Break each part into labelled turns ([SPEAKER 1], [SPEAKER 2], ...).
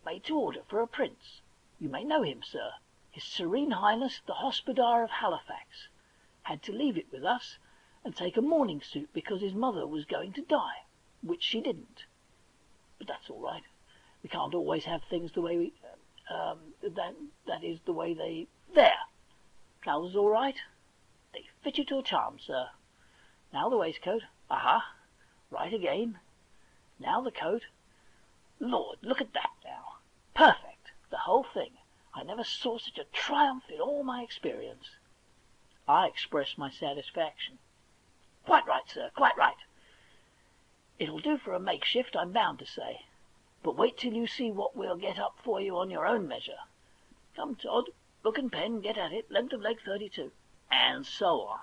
[SPEAKER 1] made to order for a prince. You may know him, sir. His Serene Highness the Hospodar of Halifax had to leave it with us and take a mourning suit because his mother was going to die, which she didn't. But that's all right. We can't always have things the way we... that is the way they... There! Trousers all right? They fit you to a charm, sir. Now the waistcoat. Aha! Right again. Now the coat. Lord, look at that now. Perfect. The whole thing. I never saw such a triumph in all my experience. I expressed my satisfaction. Quite right, sir, quite right. It'll do for a makeshift, I'm bound to say. But wait till you see what we'll get up for you on your own measure. Come, Todd, book and pen, get at it, length of leg 32. And so on.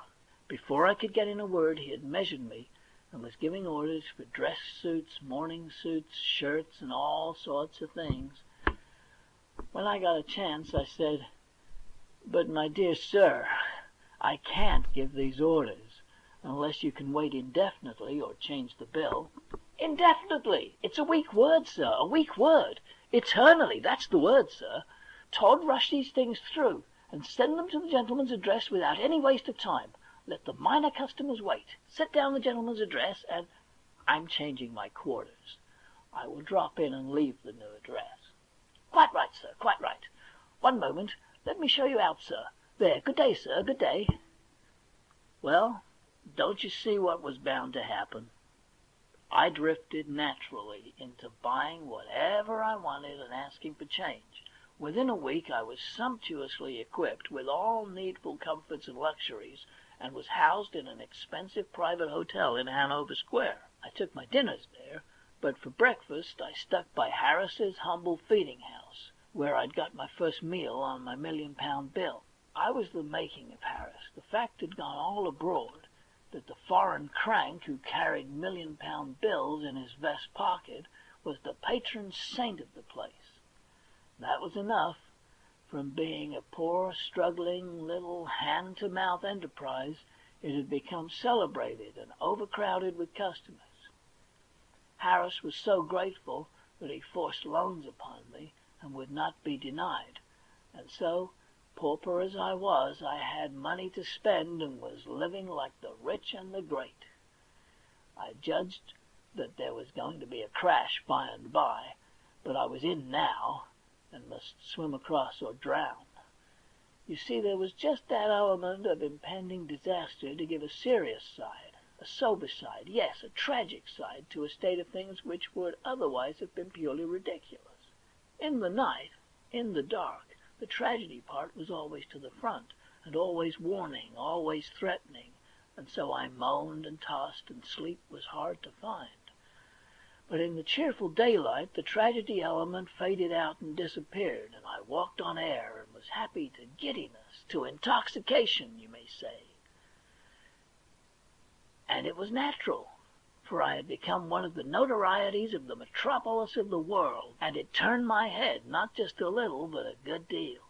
[SPEAKER 1] Before I could get in a word, he had measured me and was giving orders for dress suits, morning suits, shirts, and all sorts of things. When I got a chance, I said, "But, my dear sir, I can't give these orders unless you can wait indefinitely or change the bill." Indefinitely! It's a weak word, sir, a weak word. Eternally, that's the word, sir. Todd, rush these things through and send them to the gentleman's address without any waste of time. Let the minor customers wait. Set down the gentleman's address, and I'm changing my quarters. I will drop in and leave the new address. Quite right, sir, quite right. One moment. Let me show you out, sir. There, good day, sir, good day. Well, don't you see what was bound to happen? I drifted naturally into buying whatever I wanted and asking for change. Within a week I was sumptuously equipped with all needful comforts and luxuries, and was housed in an expensive private hotel in Hanover Square. I took my dinners there, but for breakfast I stuck by Harris's humble feeding house, where I'd got my first meal on my £1,000,000 bill. I was the making of Harris. The fact had gone all abroad that the foreign crank who carried £1,000,000 bills in his vest pocket was the patron saint of the place. That was enough. From being a poor, struggling, little hand-to-mouth enterprise, it had become celebrated and overcrowded with customers. Harris was so grateful that he forced loans upon me and would not be denied, and so, pauper as I was, I had money to spend and was living like the rich and the great. I judged that there was going to be a crash by and by, but I was in now, and must swim across or drown. You see, there was just that element of impending disaster to give a serious side, a sober side, yes, a tragic side to a state of things which would otherwise have been purely ridiculous. In the night, in the dark, the tragedy part was always to the front, and always warning, always threatening, and so I moaned and tossed, and sleep was hard to find. But in the cheerful daylight, the tragedy element faded out and disappeared, and I walked on air and was happy to giddiness, to intoxication, you may say. And it was natural, for I had become one of the notorieties of the metropolis of the world, and it turned my head, not just a little, but a good deal.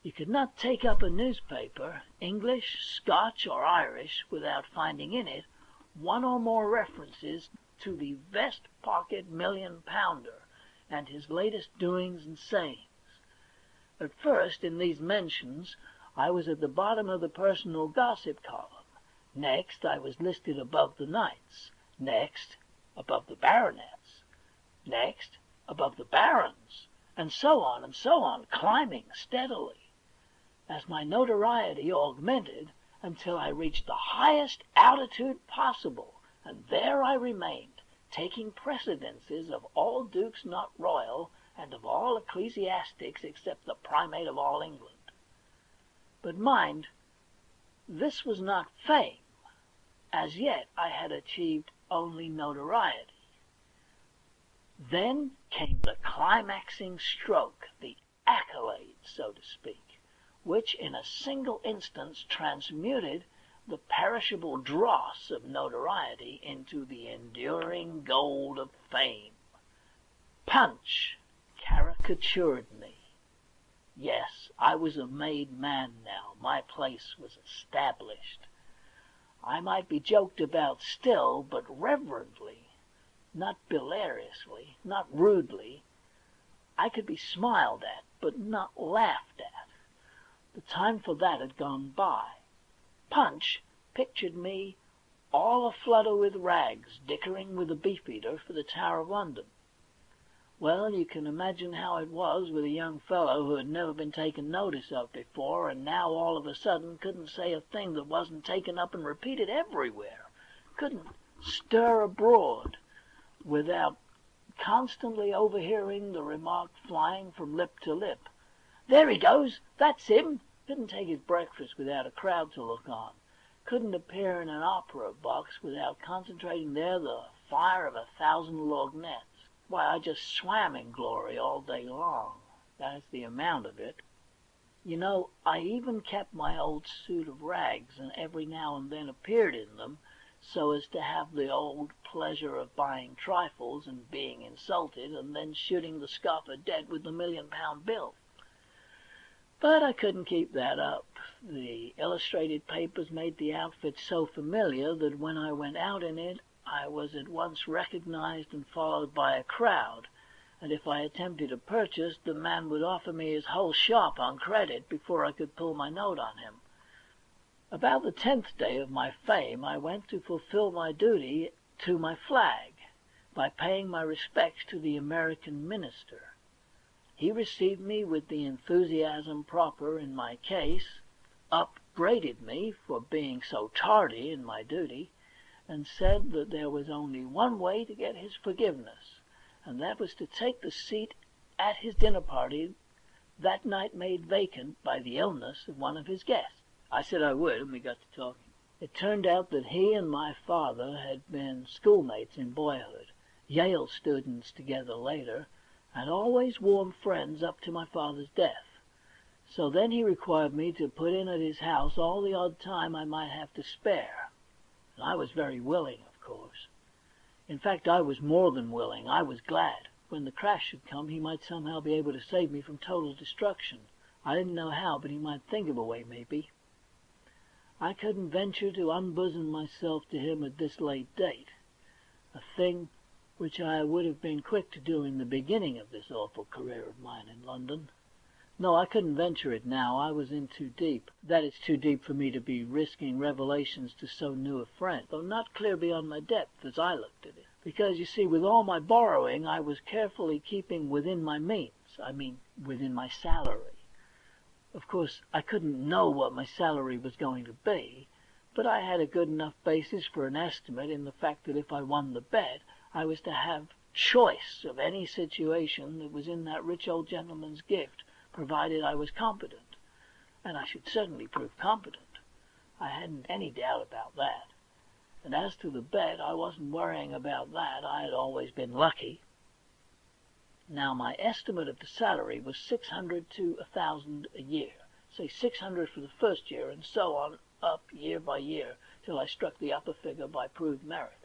[SPEAKER 1] You could not take up a newspaper, English, Scotch, or Irish, without finding in it one or more references to the vest pocket £1,000,000 and his latest doings and sayings. At first, in these mentions, I was at the bottom of the personal gossip column. Next, I was listed above the knights. Next, above the baronets. Next, above the barons. And so on, climbing steadily, as my notoriety augmented until I reached the highest altitude possible, and there I remained, taking precedences of all dukes not royal and of all ecclesiastics except the primate of all England. But mind, this was not fame. As yet I had achieved only notoriety. Then came the climaxing stroke, the accolade, so to speak, which in a single instance transmuted the perishable dross of notoriety into the enduring gold of fame. Punch caricatured me. Yes, I was a made man now. My place was established. I might be joked about still, but reverently, not hilariously, not rudely, I could be smiled at, but not laughed at. The time for that had gone by. Punch pictured me all aflutter with rags, dickering with a beefeater for the Tower of London. Well, you can imagine how it was with a young fellow who had never been taken notice of before, and now all of a sudden couldn't say a thing that wasn't taken up and repeated everywhere, couldn't stir abroad without constantly overhearing the remark flying from lip to lip. "There he goes! That's him!" Couldn't take his breakfast without a crowd to look on. Couldn't appear in an opera box without concentrating there the fire of 1,000 lorgnettes. Why, I just swam in glory all day long. That's the amount of it. You know, I even kept my old suit of rags, and every now and then appeared in them, so as to have the old pleasure of buying trifles and being insulted, and then shooting the scoffer dead with the £1,000,000 bill. But I couldn't keep that up. The illustrated papers made the outfit so familiar that when I went out in it, I was at once recognized and followed by a crowd, and if I attempted a purchase, the man would offer me his whole shop on credit before I could pull my note on him. About the 10th day of my fame, I went to fulfill my duty to my flag by paying my respects to the American minister. He received me with the enthusiasm proper in my case, upbraided me for being so tardy in my duty, and said that there was only one way to get his forgiveness, and that was to take the seat at his dinner party that night made vacant by the illness of one of his guests. I said I would, and we got to talking. It turned out that he and my father had been schoolmates in boyhood, Yale students together later, and always warm friends up to my father's death. So then he required me to put in at his house all the odd time I might have to spare. And I was very willing, of course. In fact, I was more than willing. I was glad. When the crash should come, he might somehow be able to save me from total destruction. I didn't know how, but he might think of a way, maybe. I couldn't venture to unbosom myself to him at this late date, a thing which I would have been quick to do in the beginning of this awful career of mine in London. No, I couldn't venture it now. I was in too deep. That is, too deep for me to be risking revelations to so new a friend, though not clear beyond my depth as I looked at it. Because, you see, with all my borrowing, I was carefully keeping within my means. I mean, within my salary. Of course, I couldn't know what my salary was going to be, but I had a good enough basis for an estimate in the fact that if I won the bet, I was to have choice of any situation that was in that rich old gentleman's gift, provided I was competent. And I should certainly prove competent. I hadn't any doubt about that. And as to the bet, I wasn't worrying about that. I had always been lucky. Now, my estimate of the salary was 600 to 1,000 a year. Say 600 for the first year, and so on up year by year till I struck the upper figure by proved merit.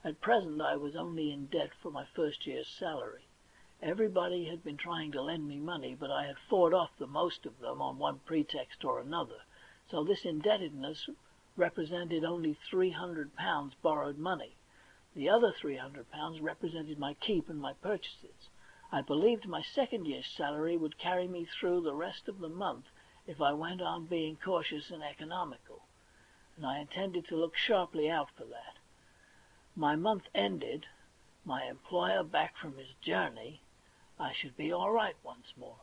[SPEAKER 1] At present, I was only in debt for my first year's salary. Everybody had been trying to lend me money, but I had fought off the most of them on one pretext or another, so this indebtedness represented only £300 borrowed money. The other £300 represented my keep and my purchases. I believed my second year's salary would carry me through the rest of the month if I went on being cautious and economical, and I intended to look sharply out for that. My month ended, my employer back from his journey, I should be all right once more,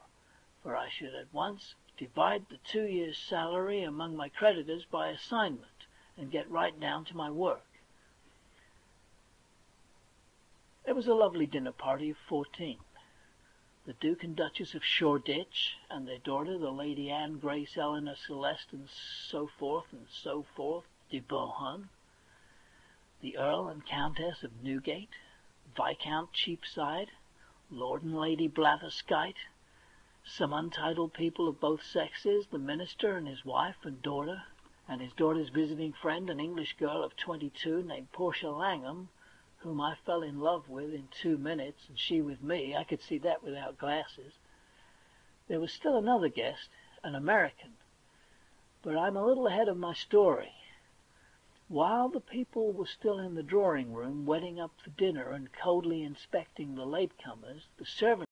[SPEAKER 1] for I should at once divide the 2 years' salary among my creditors by assignment and get right down to my work. It was a lovely dinner party of 14. The Duke and Duchess of Shoreditch, and their daughter, the Lady Anne, Grace, Eleanor, Celeste, and so forth, de Bohun, the Earl and Countess of Newgate, Viscount Cheapside, Lord and Lady Blatherskite, some untitled people of both sexes, the minister and his wife and daughter, and his daughter's visiting friend, an English girl of 22 named Portia Langham, whom I fell in love with in 2 minutes, and she with me. I could see that without glasses. There was still another guest, an American, but I'm a little ahead of my story. While the people were still in the drawing-room, wetting up for dinner and coldly inspecting the latecomers, the servant